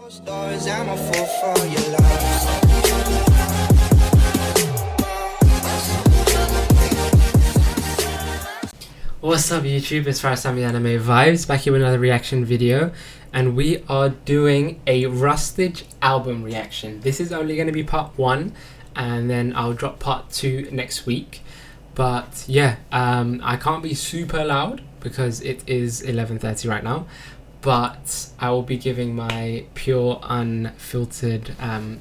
Stars, I'm a fool for your love. What's up YouTube, it's Faraz the Anime Vibes, back here with another reaction video, and we are doing a Rustage album reaction. This is only going to be part 1, and then I'll drop part 2 next week. But yeah, I can't be super loud because it is 11:30 right now, but I will be giving my pure, unfiltered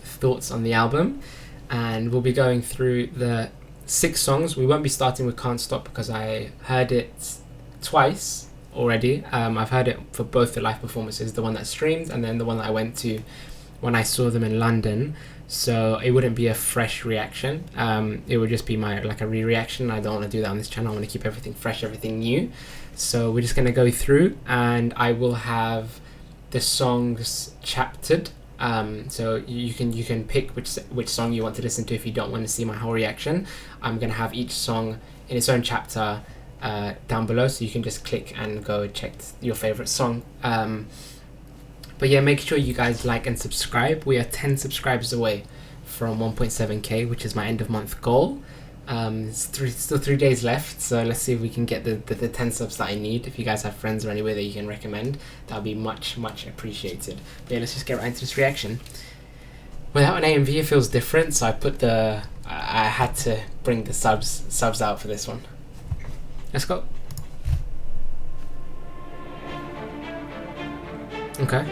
thoughts on the album, and we'll be going through the 6 songs. We won't be starting with Can't Stop because I heard it twice already. I've heard it for both the live performances, the one that streamed and then the one that I went to when I saw them in London. So it wouldn't be a fresh reaction. It would just be my a re-reaction. I don't want to do that on this channel. I want to keep everything fresh, everything new. So we're just going to go through, and I will have the songs chaptered. So you can pick which song you want to listen to if you don't want to see my whole reaction. I'm gonna have each song in its own chapter down below, so you can just click and go check your favorite song. But yeah, make sure you guys like and subscribe. We are 10 subscribers away from 1.7k, which is my end of month goal. Still 3 days left, so let's see if we can get the 10 subs that I need. If you guys have friends or anywhere that you can recommend, that would be much appreciated. But yeah, let's just get right into this reaction. Without an AMV, it feels different, so I had to bring the subs out for this one. Let's go. Okay.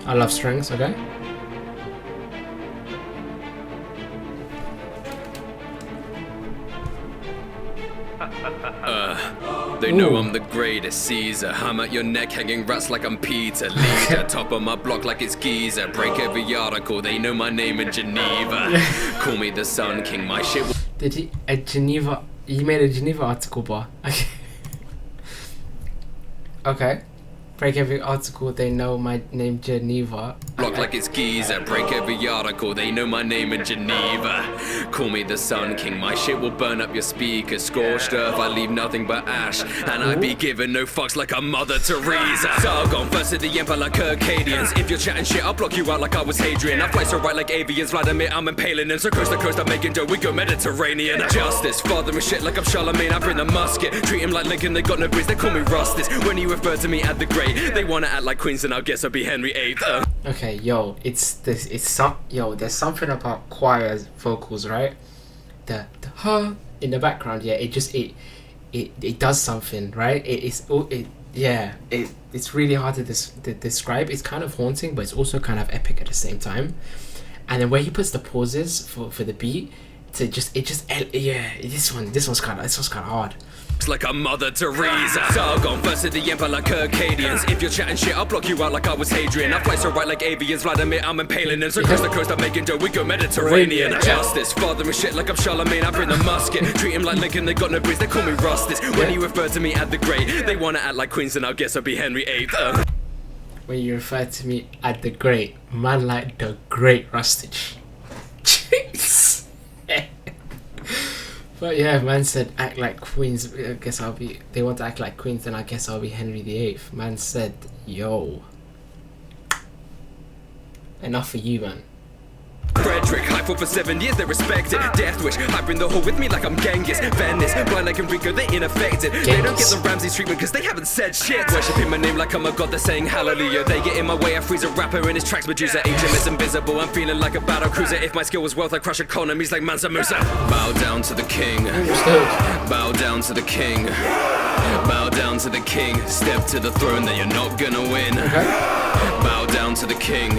I love strings, okay? They know I'm the greatest Caesar. I'm at your neck hanging rats like I'm Peter. Leader, top of my block like it's Giza. Break every article, they know my name in Geneva. Call me the Sun King, my shit. Did he you made a Geneva article bar? Okay. Okay. Break every article, they know my name Geneva. Block like it's Giza. Break every article, they know my name in Geneva. Call me the Sun King, my shit will burn up your speakers. Scorched earth, I leave nothing but ash. And I be giving no fucks like a Mother Teresa. Sargon versus the Empire like Circadians. If you're chatting shit, I'll block you out like I was Hadrian. I fly so right like avians, Vladimir, I'm impaling them. So coast to coast, I'm making dough, we go Mediterranean. Justice, father and shit like I'm Charlemagne. I bring the musket, treat him like Lincoln, they got no breeze, they call me Rustage. When you refer to me at the great, they wanna act like queens, and I guess I'll be Henry VIII. Okay, yo, there's something about choir vocals, right? The huh in the background, yeah, it does something, right? It's really hard to describe. It's kind of haunting, but it's also kind of epic at the same time. And then where he puts the pauses for the beat to this one's kind of hard. Like a Mother Teresa. Sargon versus the Empire like Circadians. If you're chatting shit, I'll block you out like I was Hadrian. I fly so right like avians, Vladimir, I'm impaling them. So coast to coast, I'm making dough, we go Mediterranean. Justice, father and shit like I'm Charlemagne. I bring the musket, treat him like Lincoln, they got no breeze, they call me Rustage. When you refer to me at the great, they wanna act like queens, and I guess I'll be Henry VIII. When you refer to me at the great, man like the great Rustage. Jeez. But yeah, man said act like queens. I guess they want to act like queens, then I guess I'll be Henry VIII. Man said, yo. Enough for you, man. Frederick, I fought for 7 years, they respect it. Death wish, I bring the whole with me like I'm Genghis. Venice, blind like Enrico, they ineffective. They don't get the Ramses treatment cause they haven't said shit. Worshipping my name like I'm a god, they're saying hallelujah. They get in my way, I freeze a rapper in his tracks. Medusa, HMS invisible, I'm feeling like a battle cruiser. If my skill was wealth, I crush economies like Mansa Musa. Bow down to the king. Bow down to the king. Bow down to the king. Step to the throne that you're not gonna win. Bow down to the king.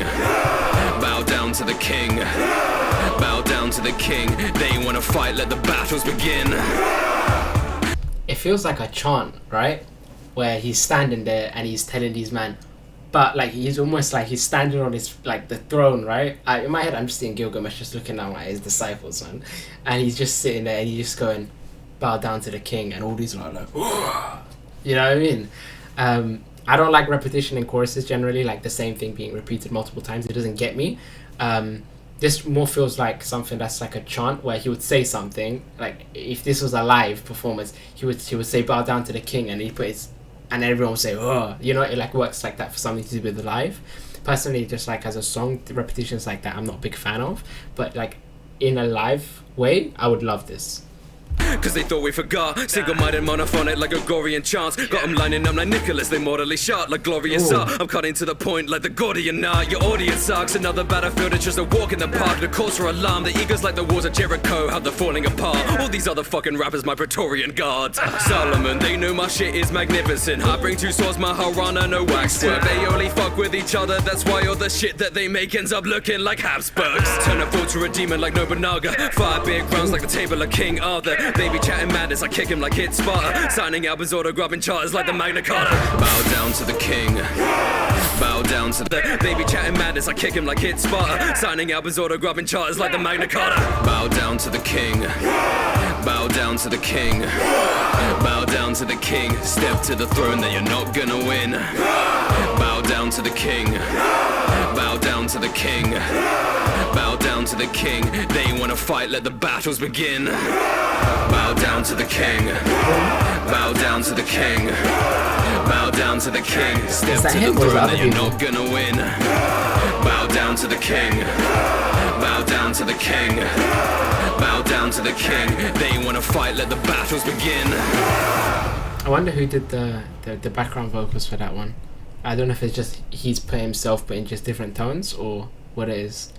Bow down to the king. Bow down to the king. They wanna fight, let the battles begin. It feels like a chant, right? Where he's standing there and he's telling these men, but like he's almost like he's standing on his the throne, right? In my head, I'm just seeing Gilgamesh just looking down at his disciples, man, and he's just sitting there and he's just going, bow down to the king, and all these are like, you know what I mean? I don't like repetition in choruses generally, like the same thing being repeated multiple times. It doesn't get me. this more feels like something that's like a chant where he would say something like, if this was a live performance, he would say bow down to the king, and he put his, and everyone would say, oh, you know, it like works like that for something to do with the live. Personally, just like as a song, the repetitions like that I'm not a big fan of, but like in a live way I would love this. Cause they thought we forgot. Single-minded monophonic like a Gregorian chants. Got them lining up like Nicholas, they mortally shot like glorious Ooh. art. I'm cutting to the point like the Gordian knot. Your audience sucks. Another battlefield, it's just a walk in the park. The calls for alarm, the egos like the walls of Jericho, how they're falling apart. All these other fucking rappers, my Praetorian guards. Solomon, they know my shit is magnificent. I bring 2 swords, my Harana, no waxwork. They only fuck with each other, that's why all the shit that they make ends up looking like Habsburgs. Turn a fool to a demon like Nobunaga. 5 big rounds like the table of King Arthur. They be chatting madness, I kick him like hit Sparta. Signing albums, autographing charters like the Magna Carta. Bow down to the king. Bow down to the. They be chatting madness, I kick him like hit Sparta. Signing albums, autographing charters like the Magna Carta. Bow down to the king. Bow down to the king. Bow down to the king. Step to the throne that you're not gonna win. Bow down to the king. Bow down to the king. Bow down to the king. They wanna fight, let the battles begin. Bow down to the king. Bow down to the king. Bow down to the king. Step to the throne that you're not gonna win. Bow down to the king. Bow down to the king. Bow down to the king. They wanna fight, let the battles begin. I wonder who did the background vocals for that one. I don't know if it's just he's put himself but in just different tones or what it is.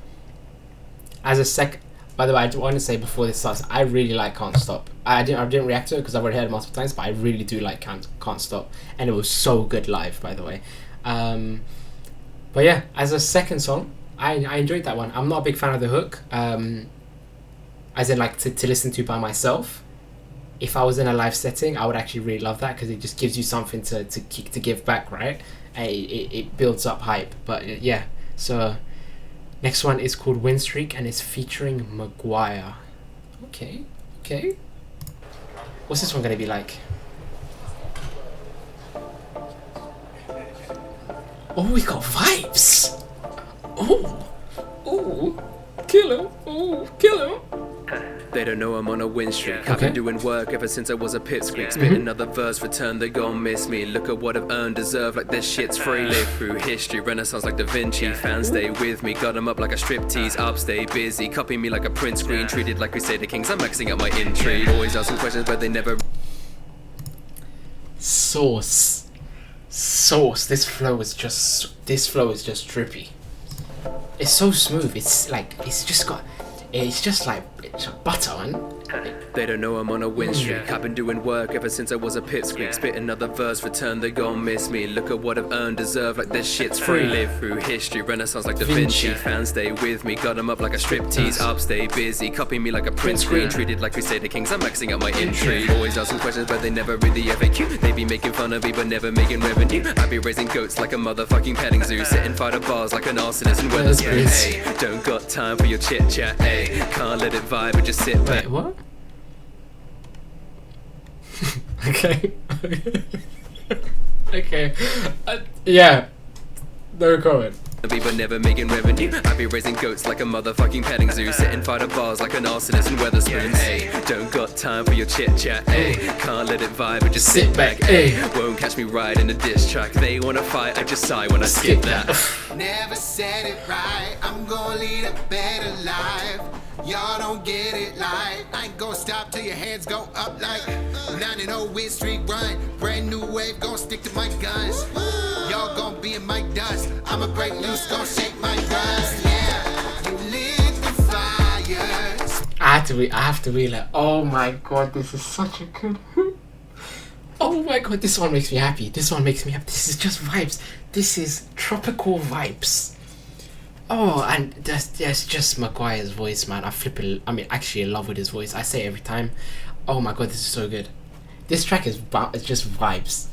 As a by the way, I do want to say before this starts, I really like Can't Stop. I didn't react to it because I've already heard it multiple times, but I really do like Can't Stop, and it was so good live, by the way. But yeah, as a second song, I enjoyed that one. I'm not a big fan of the hook, as in like to listen to by myself. If I was in a live setting, I would actually really love that because it just gives you something to give back, right? It builds up hype. But yeah, so next one is called Win Streak and it's featuring Maguire. Okay. What's this one gonna be like? Oh, we got vibes. Oh, kill him. They don't know I'm on a win streak. Okay. I've been doing work ever since I was a pipsqueak. Spit another verse, return, they gon' miss me. Look at what I've earned, deserve like this shit's free. Live through history, renaissance like Da Vinci. Fans stay with me, got them up like a striptease. Up, stay busy, copy me like a print screen. Treated like Crusader Kings, I'm maxing out my intrigue. Always asking questions but they never. Sauce. This flow is just drippy. It's so smooth. It's just like butter, man. They don't know I'm on a win streak. I've been doing work ever since I was a pipsqueak. Spit another verse, return, they gon' miss me. Look at what I've earned, deserve like this shit's free. Live through history, renaissance like Da Vinci. Fans stay with me, got them up like a striptease. Up, stay busy, copy me like a print screen. Treated like Crusader Kings, I'm maxing out my intrigue. Always asking questions but they never really FAQ. They be making fun of me but never making revenue. I be raising goats like a motherfucking petting zoo. Setting fire to bars like an arsonist and Weatherspoon. Hey, don't got time for your chit chat, hey. Can't let it vibe and just sit back. Wait, what? Okay. Yeah. No comment. But never making revenue. I be raising goats like a motherfucking petting zoo. Setting fire to bars like an arsonist and Weatherspoons. Hey, don't got time for your chit chat. Hey, can't let it vibe and just sit back. Hey, won't catch me riding a diss track. They wanna fight, I just sigh when I skip that. Never said it right. I'm gonna lead a better life. Y'all don't get it like I ain't gonna stop till your hands go up like 9-0 win streak run. Brand new wave, gonna stick to my guns. Y'all gonna be in my dust. I'ma break loose, gonna shake my rust. Yeah, you lit the fire. I have to be like, oh my god, this is such a good hook. Oh my god, this one makes me happy. This is just vibes. This is tropical vibes. Oh, and there's just Maguire's voice, man. Actually in love with his voice. I say it every time. Oh my god, this is so good. This track is just vibes.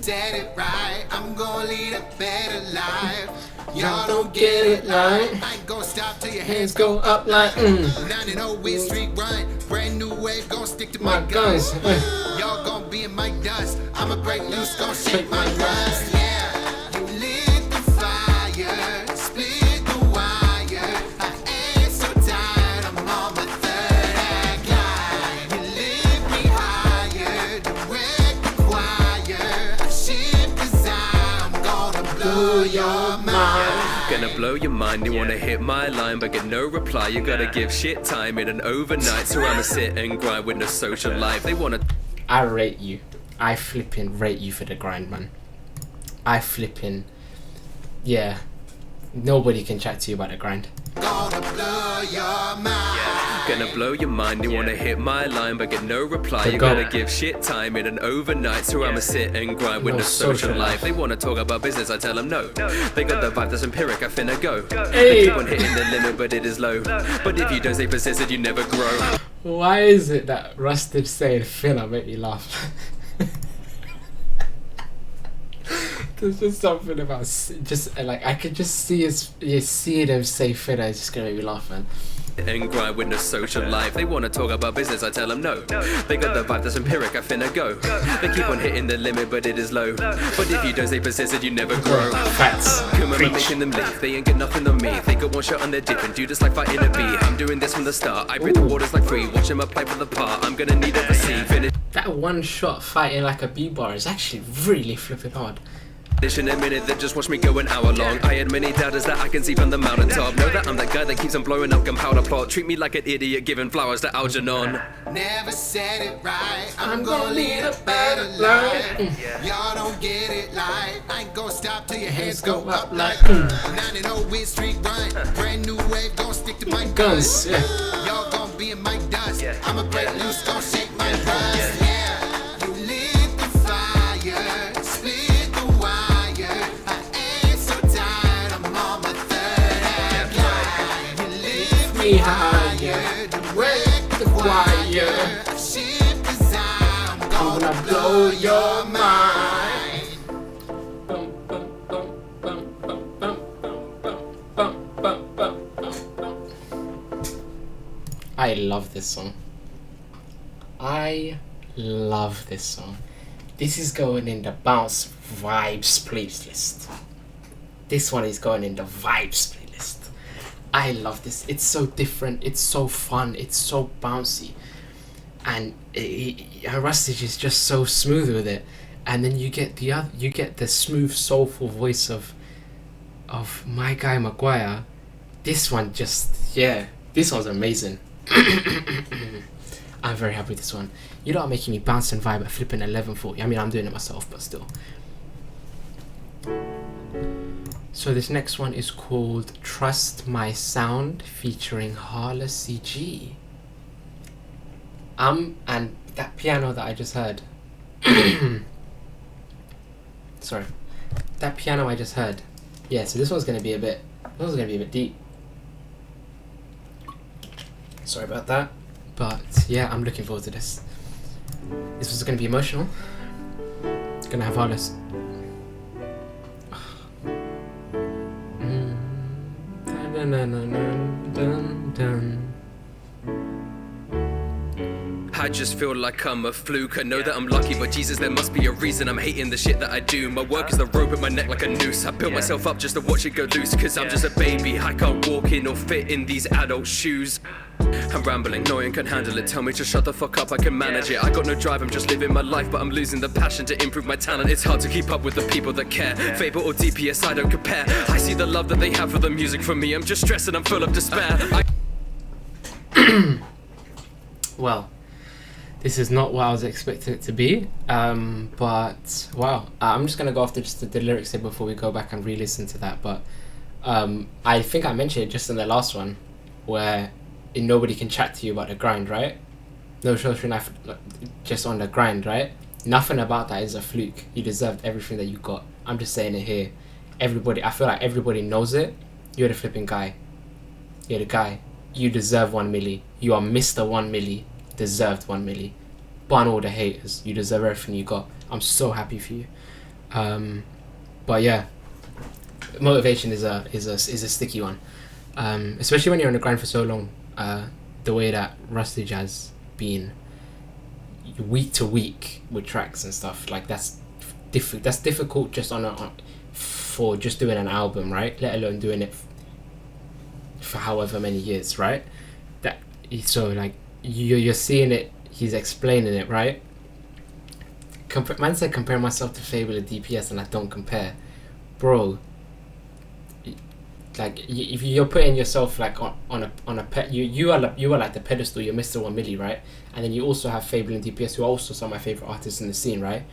Said it right. I'm gonna lead a better life. Y'all don't get it like I ain't gonna stop till your hands go up like 9-0 win streak run. Brand new wave, gonna stick to my guns. Y'all gonna be in my dust. I'ma break loose, gonna shake my rust. Yeah, you lit the fire, split the wire. I your mind. Gonna blow your mind, you wanna hit my line but get no reply. You gotta give shit time in an overnight. So I'ma sit and grind with no social life. They wanna I rate you. I flipping rate you for the grind, man. I flipping, yeah. Nobody can chat to you about the grind. Gonna blow your mind. Gonna blow your mind, you wanna hit my line but get no reply. The You goat. gotta give shit time in an overnight. So I'ma sit and grind with No no social social life. They wanna talk about business, I tell them no. They got the vibe that's empiric, I finna go. Hey. They keep on hitting the limit but it is low. But if you don't stay persistent you never grow. Why is it that Rustage saying filler make me laugh? There's just something about just like I could just see see them say filler. It's just gonna make me laugh, man. And grind with no social life. They wanna talk about business, I tell them no. They got the vibe that's empiric, I finna go. They keep on hitting the limit but it is low. But if you don't stay persistent you never grow. Facts. Come on, Preach. I'm making them leave. They ain't got nothing on me. They got one shot on their dip and do this like fighting a bee. I'm doing this from the start. I breathe the waters like free. Watch them apply for the part. I'm gonna need it to see. That one shot fighting like a B-bar is actually really flipping hard. Finish in a minute, then just watch me go an hour long. I had many doubters that I can see from the mountaintop. Know that I'm that guy that keeps on blowing up gunpowder plot. Treat me like an idiot giving flowers to Algernon. Never said it right. I'm gonna lead a better life. Y'all don't get it like I ain't gonna stop till your hands go up like 9-0 win streak run. Brand new wave gonna stick to my Guns, guns. yeah. Y'all gonna be in my dust. I'ma break loose, gonna shake my rust. Yeah, you lit the fire, split the wire. I ain't so tired, I'm on my third act line. You lift me higher, direct the wire. Ship design, I'm gonna blow your mind. I love this song. I love this song. This is going in the bounce vibes playlist. This one is going in the vibes playlist. I love this. It's so different. It's so fun. It's so bouncy, and Rustage is just so smooth with it. And then you get the smooth, soulful voice of my guy Maguire. This one just, yeah, this one's amazing. I'm very happy with this one. You know, making me bounce and vibe at flipping 1140. I mean, I'm doing it myself, but still. So this next one is called Trust My Sound featuring Harla CG. And that piano that I just heard. Sorry. That piano I just heard. Yeah, so this one's gonna be a bit deep. Sorry about that. But yeah, I'm looking forward to this. This was gonna be emotional. Gonna have Harla's. I just feel like I'm a fluke. I know that I'm lucky, but Jesus, there must be a reason I'm hating the shit that I do. My work is the rope at my neck like a noose. I built myself up just to watch it go loose. Cause I'm just a baby, I can't walk in or fit in these adult shoes. I'm rambling, no one can handle it. Tell me to shut the fuck up, I can manage it. I got no drive, I'm just living my life, but I'm losing the passion to improve my talent. It's hard to keep up with the people that care. Fable or DPS, I don't compare. I see the love that they have for the music from me. I'm just stressed and I'm full of despair. Well, this is not what I was expecting it to be, but wow. I'm just gonna go after just the lyrics here before we go back and re-listen to that. But I think I mentioned it just in the last one, where nobody can chat to you about the grind, right? No social life, just on the grind, right? Nothing about that is a fluke. You deserved everything that you got. I'm just saying it here. Everybody, I feel like everybody knows it. You're the flipping guy. You're the guy. You deserve 1 milli. You are Mr. 1 milli. Deserved 1 milli. Bun all the haters. You deserve everything you got. I'm so happy for you. But yeah, motivation is a sticky one, especially when you're on the grind for so long. The way that Rustage has been week to week with tracks and stuff, like that's difficult just for just doing an album, right? Let alone doing it for however many years, right? That so like you're seeing it, he's explaining it, right? Man said compare myself to Fable and DPS and I don't compare. Bro, like if you're putting yourself like on a pet, you are like the pedestal, you're Mr. 1 Milli, right? And then you also have Fable and DPS, who are also some of my favorite artists in the scene, right?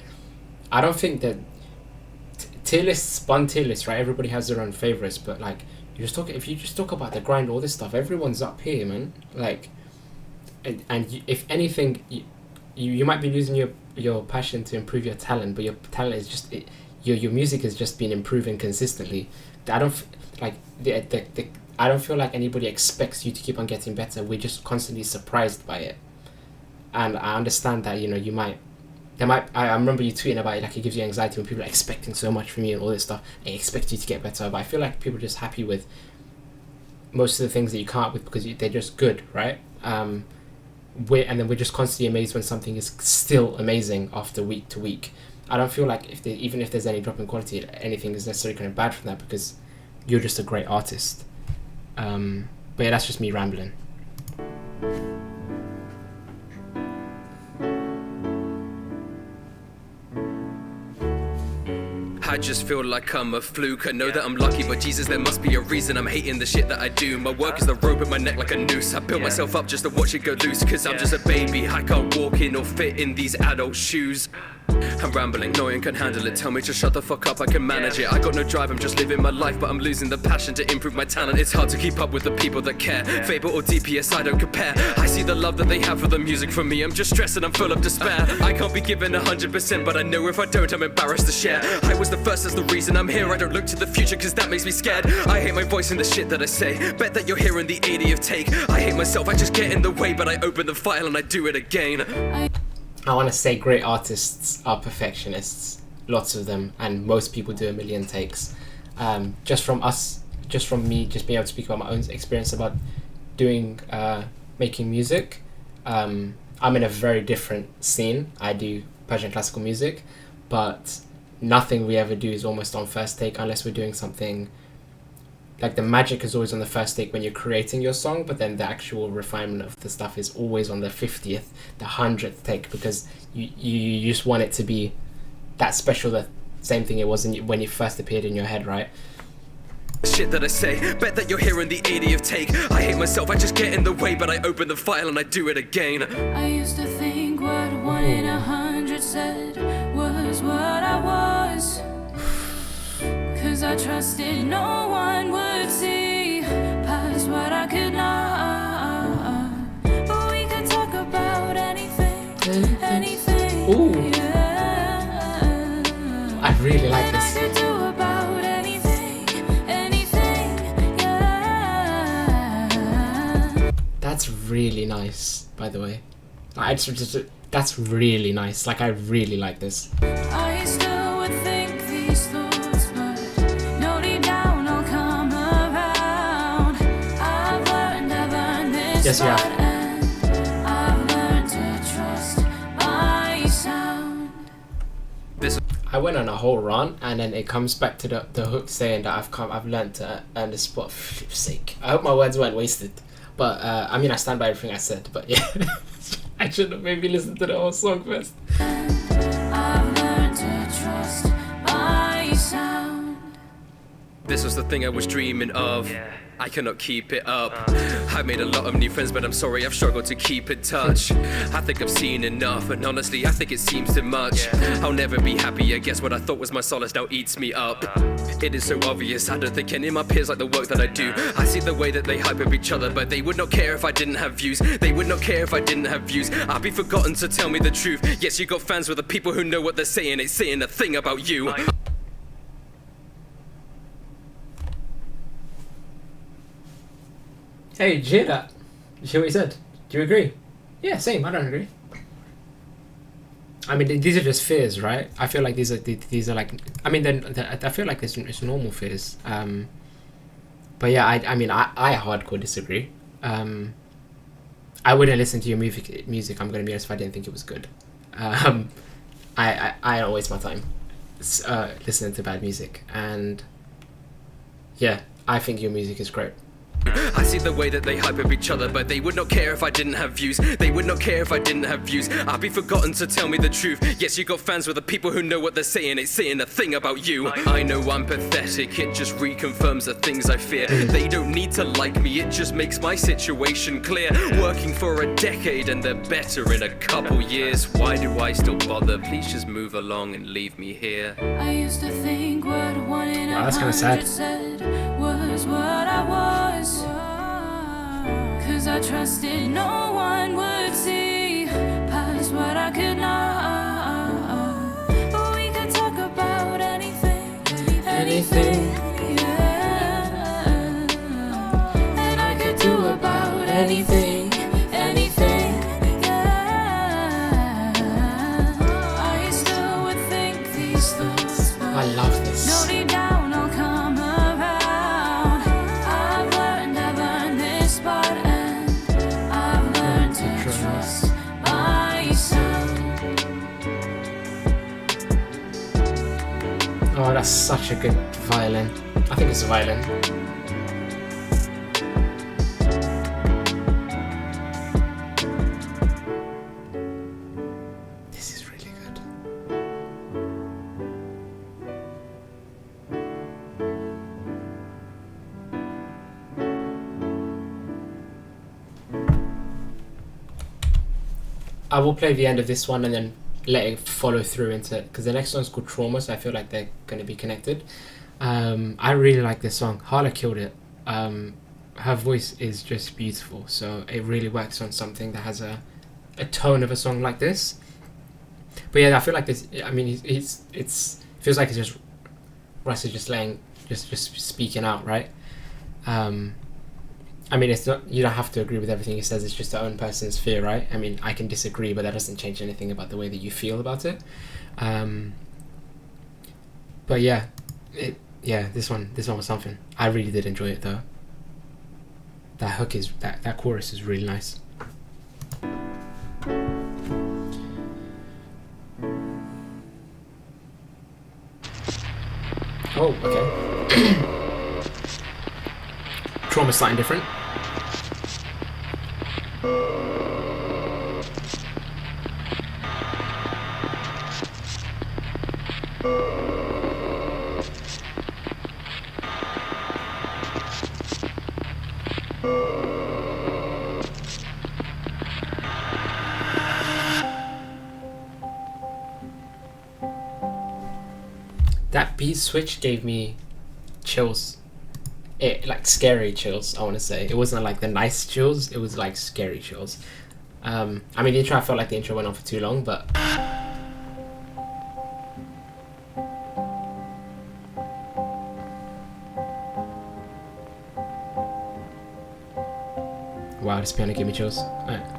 I don't think that tier lists, spun tier lists, right? Everybody has their own favorites, but like if you just talk about the grind, all this stuff, everyone's up here, man. Like, and if anything, you might be losing your passion to improve your talent, but your talent is just your music has just been improving consistently. I don't like I don't feel like anybody expects you to keep on getting better. We're just constantly surprised by it, and I understand that I remember you tweeting about it, like it gives you anxiety when people are expecting so much from you and all this stuff. They expect you to get better, but I feel like people are just happy with most of the things that you can't with because they're just good, right? And then we're just constantly amazed when something is still amazing after week to week. I don't feel like even if there's any drop in quality, anything is necessarily kind of bad from that because you're just a great artist. But yeah, that's just me rambling. I just feel like I'm a fluke. I know that I'm lucky, but Jesus, there must be a reason I'm hating the shit that I do. My work is the rope at my neck like a noose. I built myself up just to watch it go loose. Cause I'm just a baby, I can't walk in or fit in these adult shoes. I'm rambling, no one can handle it. Tell me to shut the fuck up, I can manage it. I got no drive, I'm just living my life, but I'm losing the passion to improve my talent. It's hard to keep up with the people that care. Fable or DPS, I don't compare. I see the love that they have for the music from me. I'm just stressed and I'm full of despair. I can't be given 100%, but I know if I don't, I'm embarrassed to share. I was the first, that's the reason I'm here. I don't look to the future, cause that makes me scared. I hate my voice and the shit that I say. Bet that you're hearing the 80th take. I hate myself, I just get in the way, but I open the file and I do it again. I want to say great artists are perfectionists, lots of them, and most people do a million takes. Just from me, just being able to speak about my own experience about doing, making music. I'm in a very different scene. I do Persian classical music, but nothing we ever do is almost on first take unless we're doing something. Like the magic is always on the first take when you're creating your song, but then the actual refinement of the stuff is always on the 50th, the 100th take, because you just want it to be that special, the same thing it was when it first appeared in your head, right? Shit that I say, bet that you're hearing the 80th take. I hate myself, I just get in the way, but I open the file and I do it again. I used to think what 1 in 100 said was what I was. Cause I trusted no one would see past what I could not. But we could talk about anything. Ooh. Yeah. I really like And this. I could do about anything, yeah. That's really nice, by the way. That's really nice. Like, I really like this. I still would think these thoughts, but no, deep down I'll come around. I've learned this Yes, you have. part, and I've learned to trust my sound. I went on a whole rant, and then it comes back to the hook saying that I've learned to earn the spot for flip's sake. I hope my words weren't wasted, but I mean I stand by everything I said. But yeah, I should have maybe listened to the whole song first. I've learned to trust my sound. This was the thing I was dreaming of. I cannot keep it up. I've made a lot of new friends, but I'm sorry I've struggled to keep in touch. I think I've seen enough, and honestly I think it seems too much. I'll never be happy, I guess what I thought was my solace now eats me up. It is so obvious, I don't think any of my peers like the work that I do. I see the way that they hype up each other, but they would not care if I didn't have views. They would not care if I didn't have views. I'd be forgotten, so tell me the truth. Yes, you got fans with the people who know what they're saying, ain't saying a thing about you. Hey, did you hear that? Did you hear what he said? Do you agree? Yeah, same. I don't agree. I mean, these are just fears, right? I feel like these are like. I mean, I feel like it's normal fears. But yeah, I mean, I hardcore disagree. I wouldn't listen to your music. I'm gonna be honest if I didn't think it was good. I don't waste my time listening to bad music, and yeah, I think your music is great. I see the way that they hype up each other, but they would not care if I didn't have views. They would not care if I didn't have views. I'd be forgotten, so tell me the truth. Yes, you got fans with the people who know what they're saying, ain't saying a thing about you. I know I'm pathetic, it just reconfirms the things I fear. They don't need to like me, it just makes my situation clear. Working for a decade and they're better in a couple years. Why do I still bother? Please just move along and leave me here. I used to think what one in Wow, a that's kinda sad. hundred said was what I was. Cause I trusted no one would see past what I could not. But we could talk about anything, anything, yeah. And I could do about anything, anything, yeah. I still would think these thoughts, but I love this. no, deep down I'll come around. I've learned this part, and I've learned to trust myself. Oh, that's such a good violin. I think it's a violin. This is really good. I will play the end of this one and then let it follow through into it, because the next one's called Trauma, so I feel like they're going to be connected. I really like this song. Harla killed it. Her voice is just beautiful, so it really works on something that has a tone of a song like this. But yeah, I feel like this, I mean, it feels like it's just Rustage just speaking out, right? I mean, it's not, you don't have to agree with everything he says, it's just their own person's fear, right? I mean, I can disagree, but that doesn't change anything about the way that you feel about it. But yeah, this one was something. I really did enjoy it though. That hook is, that chorus is really nice. Oh, okay. Trauma's slightly different. That beat switch gave me chills. It like scary chills, I want to say. It wasn't like the nice chills, it was like scary chills. I mean, the intro, I felt like the intro went on for too long, but wow, this piano gave me chills. Alright.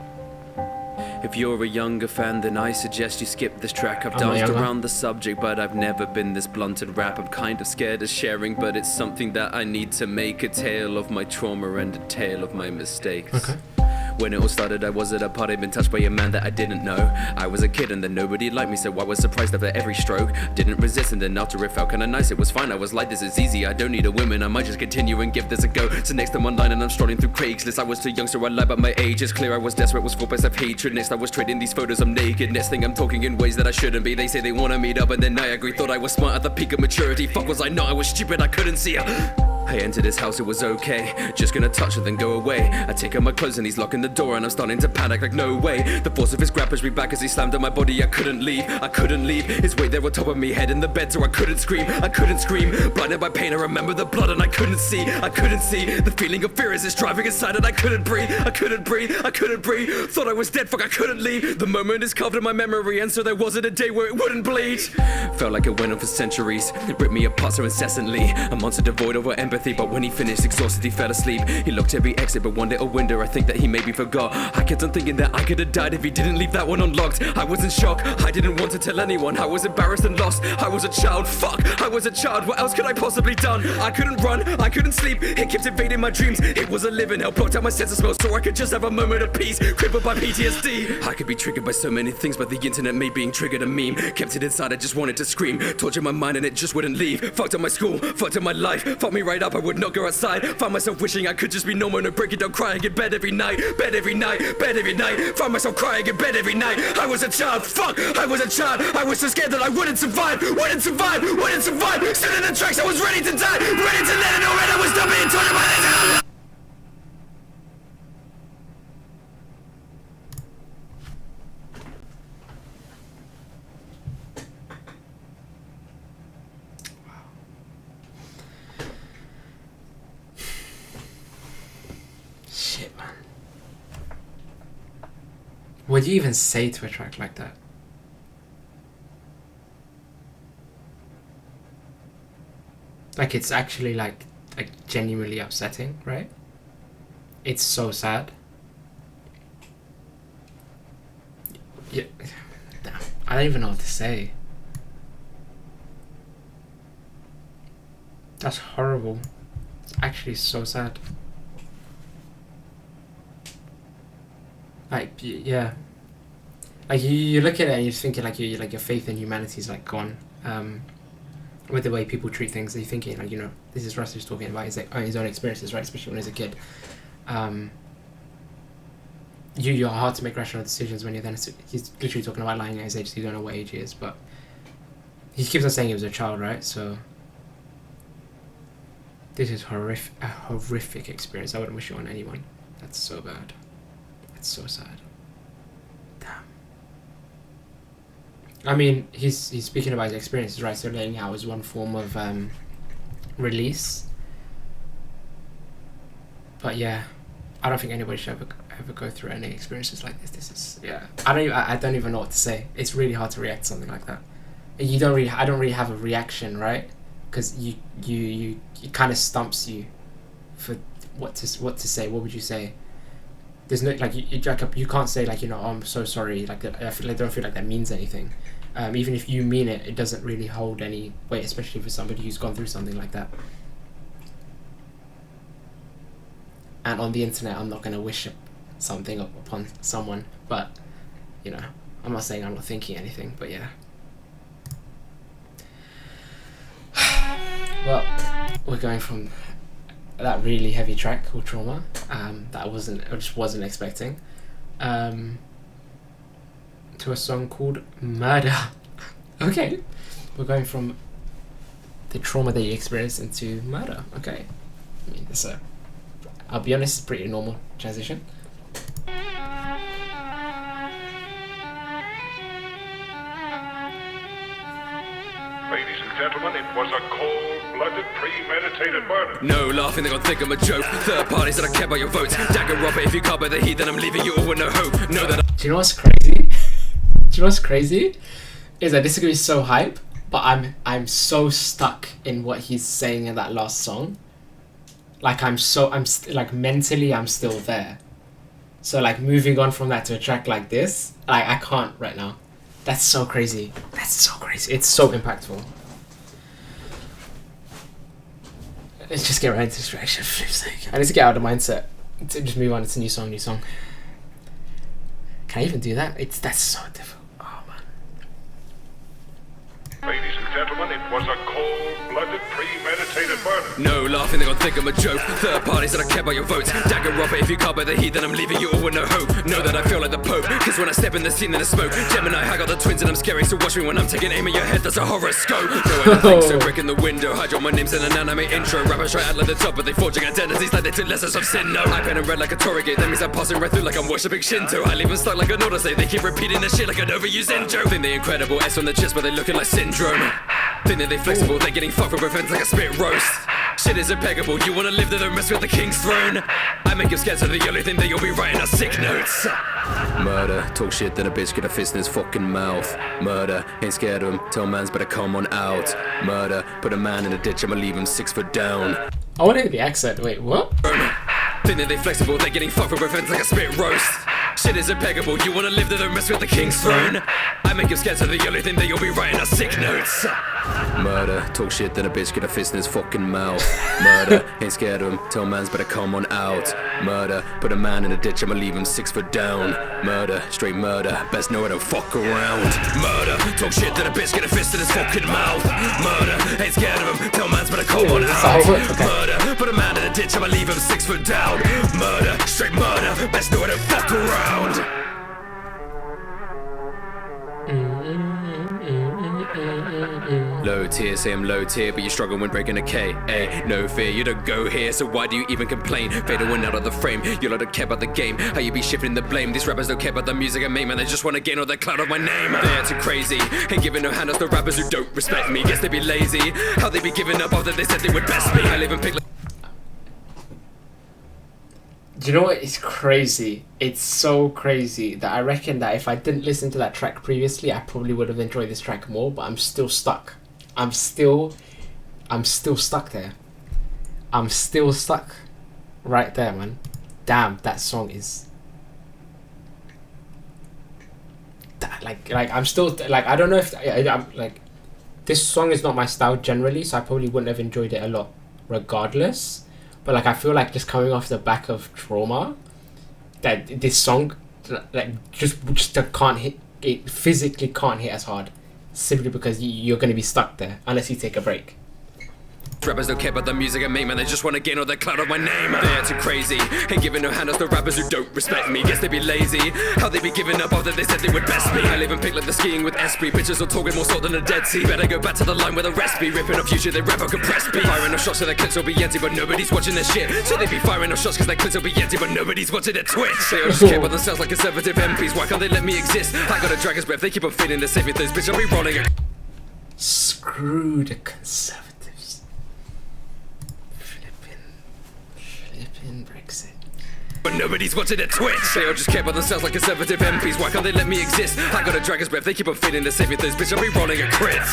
If you're a younger fan, then I suggest you skip this track. I've I'm not danced younger. around the subject, but I've never been this blunt in rap. I'm kind of scared of sharing, but it's something that I need to make. A tale of my trauma and a tale of my mistakes. Okay. When it all started, I was at a party, been touched by a man that I didn't know. I was a kid and then nobody liked me, so I was surprised after every stroke. Didn't resist and then after it felt kinda nice, it was fine. I was like, this is easy, I don't need a woman, I might just continue and give this a go. So next I'm online and I'm strolling through Craigslist. I was too young, so I lied about my age. It's clear I was desperate, was full of hatred. Next I was trading these photos, I'm naked. Next thing I'm talking in ways that I shouldn't be. They say they wanna meet up and then I agree. Thought I was smart at the peak of maturity. Fuck, was I not? I was stupid, I couldn't see her. I entered his house, it was okay. Just gonna touch it, then go away. I take out my clothes and he's locking the door, and I'm starting to panic like no way. The force of his grab pushed me back as he slammed on my body. I couldn't leave. His weight there on top of me, head in the bed, so I couldn't scream. Blinded by pain, I remember the blood and I couldn't see. The feeling of fear as it's driving inside and I couldn't breathe. Thought I was dead, fuck, I couldn't leave. The moment is carved in my memory, and so there wasn't a day where it wouldn't bleed. Felt like it went on for centuries. Ripped me apart so incessantly. A monster devoid of empathy, but when he finished exhausted he fell asleep. He looked every exit but one little window, I think that he maybe forgot. I kept on thinking that I could have died if he didn't leave that one unlocked. I was in shock, I didn't want to tell anyone. I was embarrassed and lost, I was a child, fuck, I was a child, what else could I possibly done? I couldn't run, I couldn't sleep, it kept invading my dreams. It was a living hell, blocked out my sense of smell so I could just have a moment of peace. Crippled by PTSD, I could be triggered by so many things, but the internet made being triggered a meme. Kept it inside, I just wanted to scream, tortured my mind and it just wouldn't leave. Fucked up my school, fucked up my life, fucked me right up, I would not go outside. Found myself wishing I could just be normal, no breaking down, crying in bed every night. Bed every night, bed every night. Found myself crying in bed every night. I was a child, fuck, I was a child. I was so scared that I wouldn't survive, wouldn't survive, wouldn't survive. Stood in the tracks, I was ready to die, ready to let it all in. I was done being tortured by this. Shit, man. What do you even say to a track like that? Like, it's actually like genuinely upsetting, right? It's so sad. Yeah, damn, I don't even know what to say. That's horrible. It's actually so sad. Like, yeah. Like, you look at it and you're thinking like your faith in humanity is like gone. With the way people treat things, you're thinking like, you know, this is Rustage talking about his own experiences, right? Especially when he's a kid. You're hard to make rational decisions when you're then. He's literally talking about lying at his age, so you don't know what age he is, but he keeps on saying he was a child, right? So this is a horrific experience. I wouldn't wish it on anyone. That's so bad. That's so sad. Damn. I mean, he's speaking about his experiences, right? So letting out is one form of release. But yeah, I don't think anybody should ever go through any experiences like this. This is, yeah. I don't even know what to say. It's really hard to react to something like that. I don't really have a reaction, right? Because you it kind of stumps you for what to say. What would you say? There's no, like, you can't say like, you know, oh, I'm so sorry. Like, I don't feel like that means anything. Even if you mean it, it doesn't really hold any weight, especially for somebody who's gone through something like that. And on the internet, I'm not going to wish something upon someone, but, you know, I'm not saying I'm not thinking anything, but yeah. Well, we're going from that really heavy track called Trauma, that I just wasn't expecting, to a song called Murder. Okay, we're going from the trauma that you experienced into murder. Okay, I mean, I'll be honest, it's a pretty normal transition. Ladies and gentlemen, it was a cold-blooded, premeditated murder. No laughing, they're gonna think I'm a joke. Third parties that I care about your votes. Dagger Robert, if you can't bear the heat, then I'm leaving you all with no hope. Know that Do you know what's crazy? Do you know what's crazy? Is that this is gonna be so hype, but I'm so stuck in what he's saying in that last song. Like, mentally I'm still there. So like, moving on from that to a track like this, like, I can't right now. That's so crazy. That's so crazy. It's so impactful. Let's just get right into this reaction, for flip's sake. I need to get out of the mindset to just move on. It's a new song. Can I even do that? That's so difficult. Oh man. Ladies and gentlemen, it was a cold-blooded, premeditated murder. no laughing, they're gonna think I'm a joke. Third parties that I care about your votes. Dagger Robert, if you can't bear the heat, then I'm leaving you all with no hope. Know that I feel like the Pope, cause when I step in the scene in the smoke, Gemini, I got the twins and I'm scary, so watch me when I'm taking aim at your head, that's a horoscope. No one thinks so, breaking the window, hide all my names in an anime intro. Rappers try out like the top, but they forging identities like they took lessons of sin. No, I pen and red like a Tory gate, that means I'm passing right through like I'm worshipping Shinto. I leave them stuck like an Odyssey, they keep repeating the shit like an overused intro. Think they incredible, S on the chest, but they looking like syndrome. Think that they flexible, they're getting fucked with both ends like a spit roast. Shit is impeccable, you wanna live there, don't mess with the king's throne. I make you scared, so the only thing that you'll be writing are sick notes. Murder, talk shit, then a bitch get a fist in his fucking mouth. Murder, ain't scared of him, tell mans better come on out. Murder, put a man in a ditch, I'ma leave him 6 foot down. I want to hear the accent. Wait, what? Think that they flexible, they're getting fucked with both ends like a spit roast. Shit is impeccable, you wanna live there, don't mess with the king's throne. I make you scared, so the only thing that you'll be writing are sick notes. Murder, talk shit, then a bitch get a fist in his fucking mouth. Murder, ain't scared of him, tell mans better come on out. Murder, put a man in a ditch, I'ma leave him 6 foot down. Murder, straight murder, best know I don't fuck around. Murder, talk shit, then a bitch get a fist in his fucking mouth. Murder, ain't scared of him, tell mans better come come on that's out. all. Okay. Murder, put a man in a ditch, I'ma leave him 6 foot down. Murder, straight murder, best know how to fuck around. Low tier, say I'm low tier, but you struggle when breaking a K. Ay, no fear, you don't go here, so why do you even complain? Fade one out of the frame, you lot don't care about the game. How you be shifting the blame? These rappers don't care about the music I make, man. They just wanna gain all the clout of my name. They're too crazy, ain't giving no handles to rappers who don't respect me. Guess they be lazy, how they be giving up after they said they would best me. I live and pick. Do you know what? It's crazy. It's so crazy that I reckon that if I didn't listen to that track previously, I probably would have enjoyed this track more, but I'm still stuck. I'm still stuck there. I'm still stuck right there, man. Damn, that song is like I'm still like, I don't know if I'm like, this song is not my style generally, so I probably wouldn't have enjoyed it a lot regardless. But like, I feel like just coming off the back of Trauma, that this song like just can't hit, it physically can't hit as hard, simply because you're going to be stuck there unless you take a break. Rappers don't care about the music I make, man. They just wanna gain all the clout of my name. They're too crazy, ain't giving no handles to rappers who don't respect me. Guess they be lazy, how they be giving up after they said they would best me. I live and pick like the skiing with Esprit. Bitches are talking more salt than a Dead Sea. Better go back to the line where the rest be. Ripping up future, they rap or compressed beat. Firing off shots so their clips will be empty, but nobody's watching their shit. So they be firing off shots cause their clips will be empty, but nobody's watching their Twitch. They all just care about themselves like conservative MPs. Why can't they let me exist? I got a dragon's breath, they keep on feeding the saving things. Bitch, I'll be rolling a... Screw the conservatives. Flippin' Brexit. But nobody's watching their Twitch. They all just care about themselves like conservative MPs. Why can't they let me exist? I got a dragon's breath, they keep on feeding the saving things. Bitch, I'll be rolling a crit.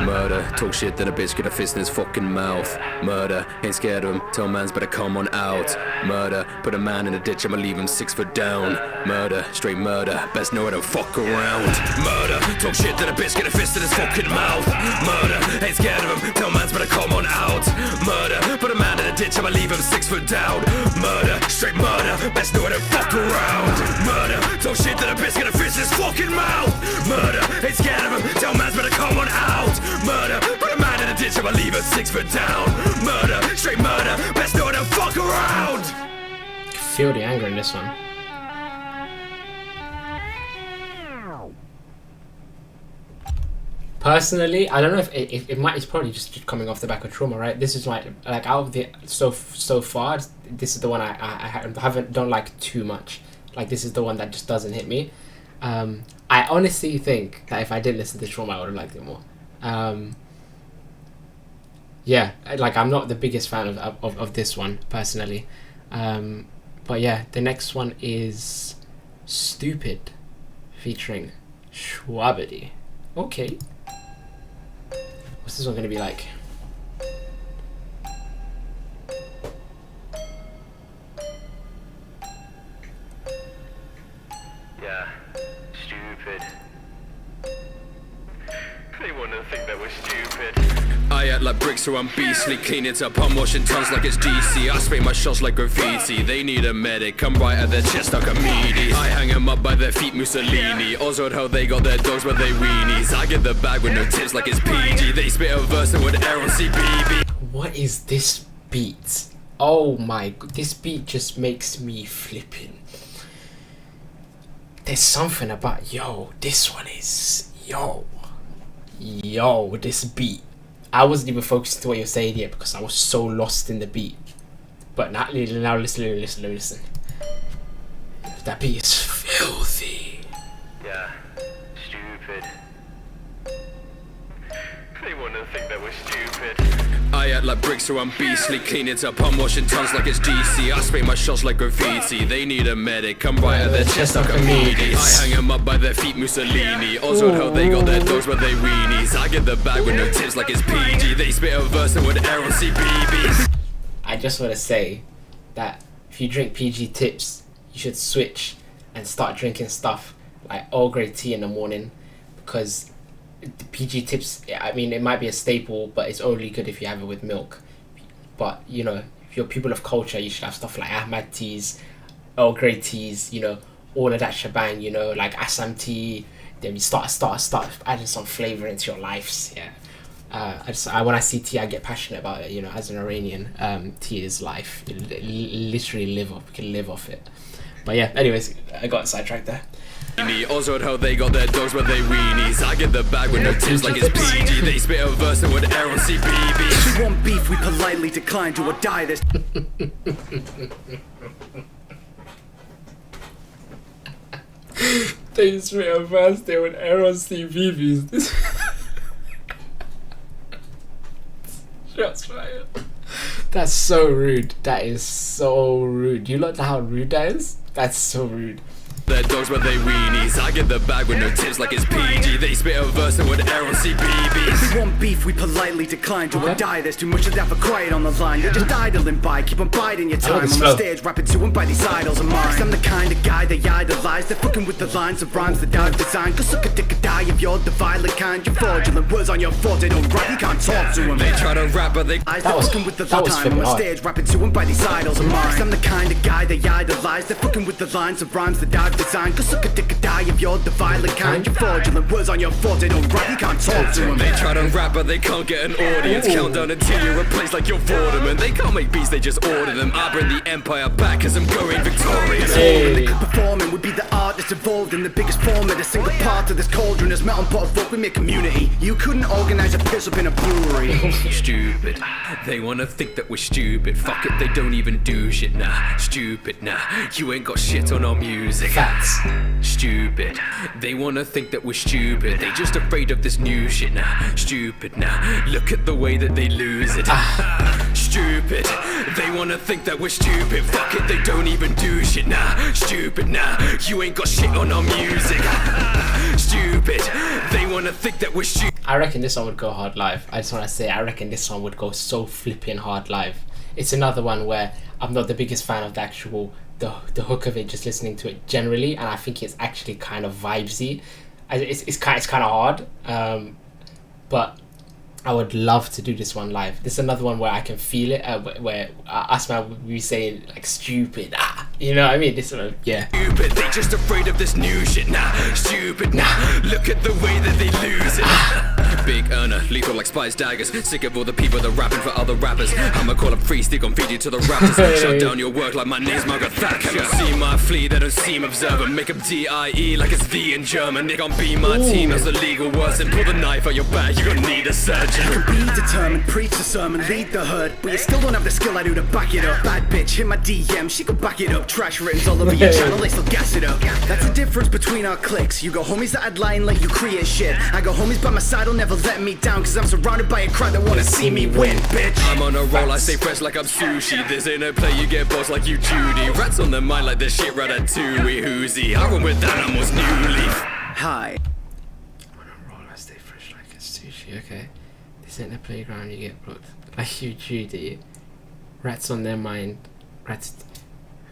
Murder, talk shit, then a bitch get a fist in his fucking mouth. Murder, ain't scared of him, tell mans better come on out. Murder, put a man in a ditch, I'ma leave him 6 foot down. Murder, straight murder, best know how to fuck around. Murder, talk shit, then a bitch get a fist in his fucking mouth. Murder, ain't scared of him, tell mans better come on out. Murder, put a man in a ditch, I'ma leave him 6 foot down. Murder, straight murder, best know how to fuck around. Murder, talk shit, then a bitch get a fist in his fucking mouth. Murder, ain't scared of him, tell mans better come on out. Murder, put a man in a ditch, I'ma leave him 6 foot down. Murder, straight murder, best know how to fuck around. Feel the anger in this one. Personally, I don't know if it might. It's probably just coming off the back of Trauma, right? This is my, like, out of the so far, this is the one I don't like too much. Like, this is the one that just doesn't hit me. I honestly think that if I didn't listen to Trauma, I would have liked it more. Yeah, like, I'm not the biggest fan of this one personally. But yeah, the next one is Stupid featuring Schwabity. Okay. What's this one gonna be like? Yeah, stupid. They wanna think that we're stupid. I act like bricks so I'm beastly. Clean it up, I'm washing tons like it's DC. I spray my shots like graffiti. They need a medic, I'm right at their chest like a meaty. I hang them up by their feet, Mussolini. Ozod how they got their dogs but they weenies. I get the bag with no tips like it's PG. They spit a verse that would air on CBB. What is this beat? Oh my, this beat just makes me flipping. There's something about, yo, this one is, yo, this beat. I wasn't even focused to what you're saying yet because I was so lost in the beat. But now listen. That beat is filthy. Yeah, stupid. They wanna think that we're stupid. I act like bricks so I'm beastly. Clean it up, I'm washing tons like it's GC. I spray my shots like graffiti. They need a medic, I'm right at their chest like a meaty. I hang them up by their feet, Mussolini. Ozod how they got their dogs but they weenies. I get the bag with no tips like it's PG. They spit a verse that would air on CBB. I just want to say that if you drink PG tips, you should switch and start drinking stuff like Earl Grey tea in the morning, because the PG tips, I mean, it might be a staple, but it's only good if you have it with milk. But, you know, if you're people of culture, you should have stuff like Ahmad teas, Earl Grey teas, you know, all of that shebang, you know, like Assam tea. Then you start adding some flavor into your lives, yeah. When I see tea, I get passionate about it. You know, as an Iranian, tea is life. You literally live off. We can live off it. But yeah, anyways, I got sidetracked there. Also how they got their dogs but they weenies. I get the bag with no tips like it's PG. They spit a verse that would air on CBB. If we want beef, we politely decline to or die. This They spit a verse they would air on CBBs. Shots fired. That's so rude. That is so rude. You look at how rude that is? That's so rude. Their dogs but they weenies. I get the bag with no tips like it's PG. They spit a verse that would air on CBBs. If we want beef, we politely decline to or die. There's too much of that for quiet on the line. You're just idling by, keep on biding your time. I'm on stage rapping to them by these idols of mine. 'Cause I'm the kind of guy they idolize. They're fucking with the lines of rhymes that I've designed. 'Cause suck a dick a die if you're the violent kind. You're fraudulent words on your thought, they don't rap, you can't talk to them. They try to rap but they fucking with the time. I'm on stage rapping to them by these idols of mine. 'Cause I'm the kind of guy they idolize. They're fucking with the lines of rhymes that I've designed. 'Cause suck a dick a die if you're the violent kind. You're fraudulent words on your thought, they don't rap, you can't talk to them. They try to rap but they can't get an audience. Countdown until you're replaced like you're Vorderman. They can't make beats, they just order them. I bring the empire back cause I'm going victorious. Hey. Performing would be the artist involved in the biggest format. A single part of this cauldron is melting pot of folk. We make community. You couldn't organize a piss up in a brewery. Stupid. They wanna think that we're stupid. Fuck it, they don't even do shit. Nah, stupid. Nah, you ain't got shit on our music. Facts. Stupid. They wanna think that we're stupid. They just afraid of this new shit. Nah, stupid. Nah, look at the way that they lose it. Stupid. They wanna think that we're stupid. Fuck it, they don't even do shit. Nah, stupid. Nah, you ain't got shit on our music. Stupid. They wanna think that we're stupid. I reckon this one would go hard live. I just want to say, I reckon this one would go so flipping hard live. It's another one where I'm not the biggest fan of the actual the hook of it, just listening to it generally, and I think it's actually kind of vibesy. It's kind of hard, but I would love to do this one live. This is another one where I can feel it, where us man we say like stupid, you know what I mean? This one, yeah. Stupid, they just afraid of this new shit. Nah, stupid. Nah, look at the way that they lose it. Big earner, lethal like spice daggers. Sick of all the people that rapping for other rappers. I'ma call up free stick on feed you to the raptors. Shut down your work like my name's Margaret Thatcher. Cannot see my flea, they don't seem observant. Make them DIE like it's the in German. They gon' be my team as the legal words and pull the knife out your back. You gon' need a surgeon. Be determined, preach the sermon, lead the herd. But you still don't have the skill I do to back it up. Bad bitch, hit my DM, she could back it up. Trash written all over your channel, they still gas it up. That's the difference between our cliques. You got homies that I'd lie and let you create shit. I got homies by my side, will never let me down. Cause I'm surrounded by a crowd that wanna see me win, bitch. I'm on a roll, I stay fresh like I'm sushi. This ain't a play, you get boss like you Judy. Rats on the mind like this shit ratatouille. Whoozy, I run with animals, new leaf. Hi. I'm on a roll, I stay fresh like a sushi, okay. This ain't the playground, you get blocked like you Judy. Rats on their mind. Rats.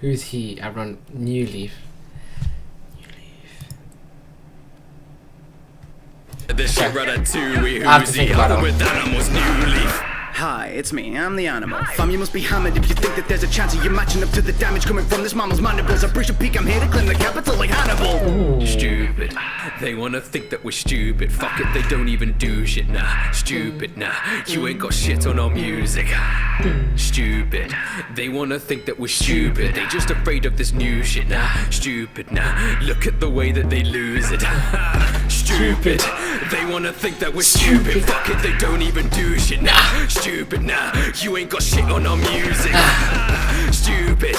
Who's he? I run New Leaf. This shit ratatouille. Whoozy, I run with animals, new leaf. Hi, it's me, I'm the animal. Fam, you must be hammered if you think that there's a chance of you matching up to the damage coming from this mammal's mandibles. I breach a peak, I'm here to claim the capital like Hannibal. Stupid. They wanna think that we're stupid. Fuck it, they don't even do shit. Nah, stupid. Nah, you ain't got shit on our music. Stupid. They wanna think that we're stupid. They just afraid of this new shit. Nah, stupid. Nah, look at the way that they lose it. Stupid. They wanna think that we're stupid. Fuck it, they don't even do shit. Nah, stupid. Nah, you ain't got shit on our music. Stupid.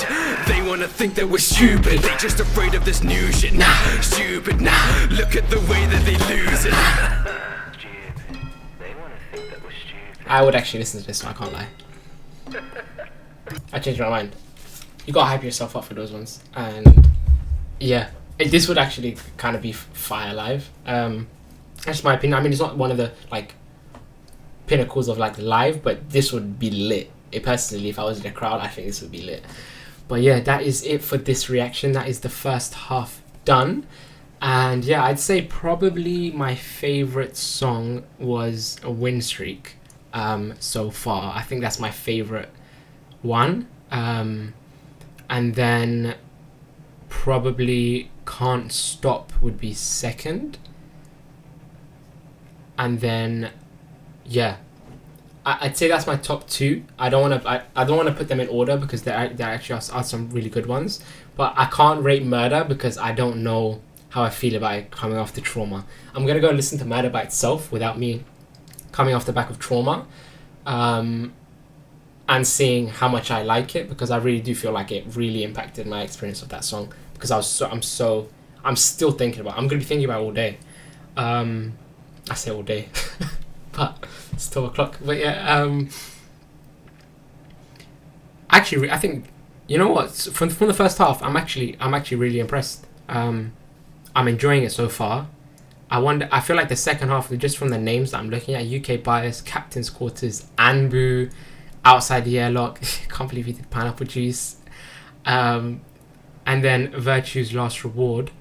They wanna think that we're stupid. They just afraid of this new shit. Nah, stupid. Nah, look at the way that they lose it. Stupid. They wanna think that we're stupid. I would actually listen to this one, I can't lie. I changed my mind. You gotta hype yourself up for those ones, and yeah, this would actually kind of be fire live. That's my opinion. I mean, it's not one of the like pinnacles of like live, but this would be lit. Personally, if I was in a crowd, I think this would be lit. But yeah, that is it for this reaction. That is the first half done. And yeah, I'd say probably my favorite song was a Win Streak so far. I think that's my favorite one. And then probably Can't Stop would be second. And then yeah, I'd say that's my top two. I don't want to put them in order because there actually are some really good ones. But I can't rate Murder because I don't know how I feel about it coming off the Trauma. I'm gonna go listen to Murder by itself without me coming off the back of Trauma, and seeing how much I like it, because I really do feel like it really impacted my experience of that song, because I'm still thinking about it. I'm gonna be thinking about it all day. I say all day, but it's 12 o'clock. But yeah, actually, I think, you know what? From the first half, I'm actually really impressed. I'm enjoying it so far. I feel like the second half, just from the names that I'm looking at, UK Bias, Captain's Quarters, Anbu, Outside the Airlock, can't believe he did Pineapple Juice, and then Virtue's Last Reward.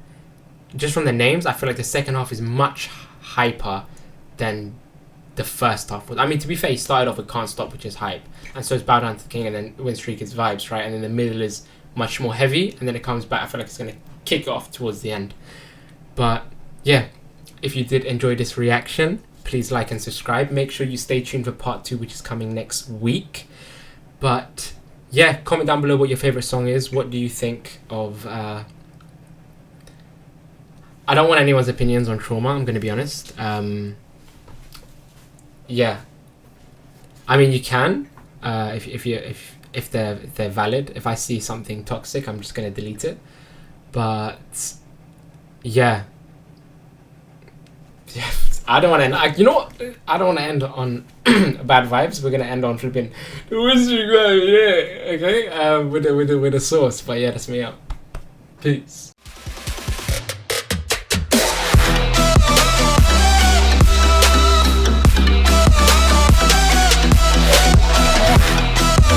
Just from the names, I feel like the second half is much hyper than the first half was. I mean, to be fair, he started off with Can't Stop, which is hype, and so is Bow Down to the King, and then Win Streak is vibes, right? And then the middle is much more heavy, and then it comes back. I feel like it's going to kick off towards the end. But yeah, if you did enjoy this reaction, please like and subscribe. Make sure you stay tuned for part 2, which is coming next week. But yeah, comment down below what your favorite song is. What do you think of I don't want anyone's opinions on Trauma, I'm going to be honest. Yeah, I mean, you can if they're valid. If I see something toxic, I'm just going to delete it. But yeah, I don't want to end. You know what? I don't want to end on bad vibes. We're gonna end on flipping the whiskey vibe, yeah. Okay, with a sauce. But yeah, that's me out. Peace.